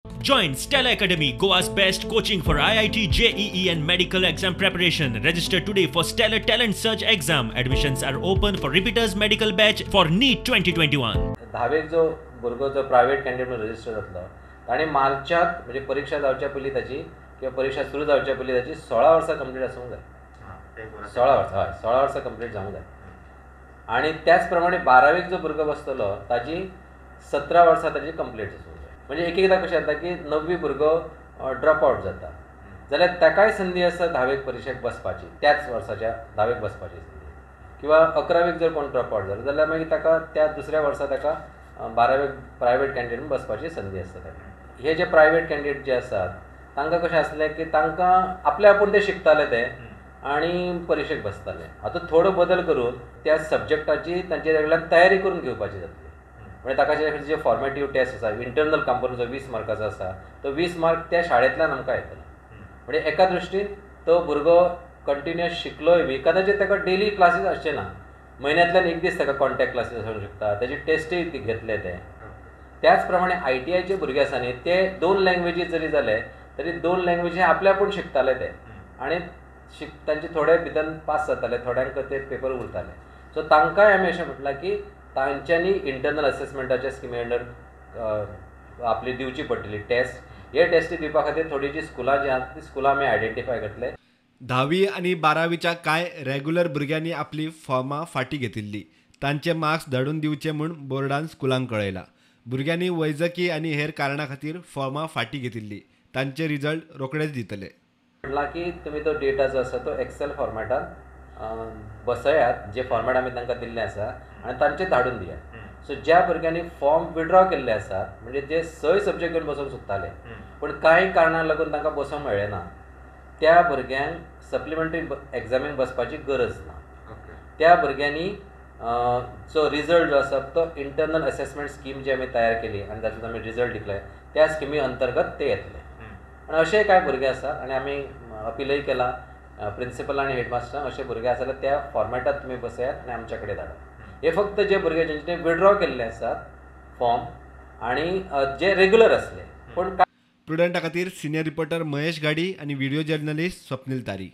Join Stella Academy, Goa's best coaching for IIT, JEE and medical exam preparation. Register today for Stellar Talent Search exam. Admissions are open for repeaters medical batch for NEET 2021. धावेक जो भुरगो जो private candidate म्हणून register जातलो ताणें मार्चाक म्हणजे परीक्षा जावच्या पयलीं ताची किंवा परीक्षा सुरू जावच्या पयलीं ताची 16 वर्सां कंप्लीट आसूंक जाय. 16 वर्सां हय 16 वर्सां कंप्लीट जावंक जाय. आनी त्याच प्रमाणे 12वीक जो भुरगो बसतलो ताची 17 वर्सां ताची कंप्लीट आसूंक जाय. म्हणजे एक एकदां कशें जाता की 9वी भुरगो ड्रॉप आवट जाता जाल्यार ताकाय संदी आसा 10वेक परीक्षेक बसपाची, त्याच वर्साच्या 10वेक बसपाची संदी. किंवा 11वीक जर कोण ड्रॉप आवट जालो जाल्यार मागीर ताका त्या दुसऱ्या वर्सा ताका 12वेक प्रायवेट कॅन्डिडेट बसपाची संदी आसता. हे जे प्रायवेट कॅन्डिडेट जे आसात तांकां कशें आसलें की तांकां आपले आपूण ते शिकताले ते आनी परीक्षेक बसताले. आतां थोडो बदल करून त्या सब्जेक्टाची तांचे कडल्यान तयारी करून घेवपाची जातली. म्हणजे ताका जे फॉर्मेटीव टेस्ट आसा इंटरनल कंपोनंट जो 20 मार्काचो आसा तो 20 मार्क त्या शाळेंतल्यान आमकां येतलो. म्हणजे एका दृश्टीन तो भुरगो कंटिन्युअस शिकलोय बी कदाचित ताका डेली क्लासीस आसचे ना, म्हयन्यांतल्यान एक दीस ताका कॉन्टॅक्ट क्लासीस आसूंक शकता, ताची टेस्टूय घेतले ते. त्याच प्रमाणे ITIचे भुरगे आसा न्ही ते 2 लँग्वेजीस जरी जाले तरी 2 लँग्वेजी आपले आपूण शिकताले ते आनी तांचे थोडे भितर पास जाताले, थोड्यांक ते पेपर उरताले. सो तांकांय आमी अशें म्हटलां की तांच्यांनी इंटरनल असेसमेंटाच्या स्किमी अंडर आपली दिवची पडटली टेस्ट. हे टेस्टी दिवपा खातीर थोडी जी स्कुलां जी आसा ती स्कुलां आमी आयडेंटिफाय करतले. 10वी आणि 12वीच्या कांय रेग्युलर भुरग्यांनी आपली फॉर्मां फाटीं घेतिल्ली. तांचे मार्क्स धाडून दिवचे म्हूण बोर्डान स्कुलांक कळयलां. भुरग्यांनी वैजकी आनी हेर कारणां खातीर फॉर्मां फाटीं घेतिल्ली. तांचे रिजल्ट रोखडेच दितले. म्हटलां की तुमी तो डेटा जो आसा तो एक्सेल फॉर्मेटान बसयात, जे फॉर्मेट आमी तांकां दिल्लें आसा आनी तांचे धाडून दियात. सो ज्या भुरग्यांनी फॉर्म विड्रॉ केल्ले आसात म्हणजे जे 6 सब्जेक्ट घेवन बसूंक सोदताले पूण कांय कारणांक लागून तांकां बसूंक मेळ्ळें ना, त्या भुरग्यांक सप्लिमेंटरी एग्जामीक बसपाची गरज ना. त्या भुरग्यांनी जो रिजल्ट जो आसा तो इंटरनल असेसमेंट स्कीम जी आमी तयार केली आनी तातूंत आमी रिजल्ट डिक्लेअर त्या स्किमी अंतर्गत ते येतले. आनी अशेय कांय भुरगे आसात आनी आमी अपीलय केला प्रिंसिपल आनी हेडमास्टरांक, अशे भुरगे आसा जाल्यार त्या फॉर्मेटात तुमी बसयात आनी आमचे कडेन धाडात. हे फक्त जे भुरगे जेंचे विड्रॉ केल्ले आसात फॉर्म आनी जे रेग्युलर आसले. पूण प्रुडंटा खातीर सिनियर रिपोर्टर महेश गाडी आनी व्हिडिओ जर्नलिस्ट स्वप्नील तारी.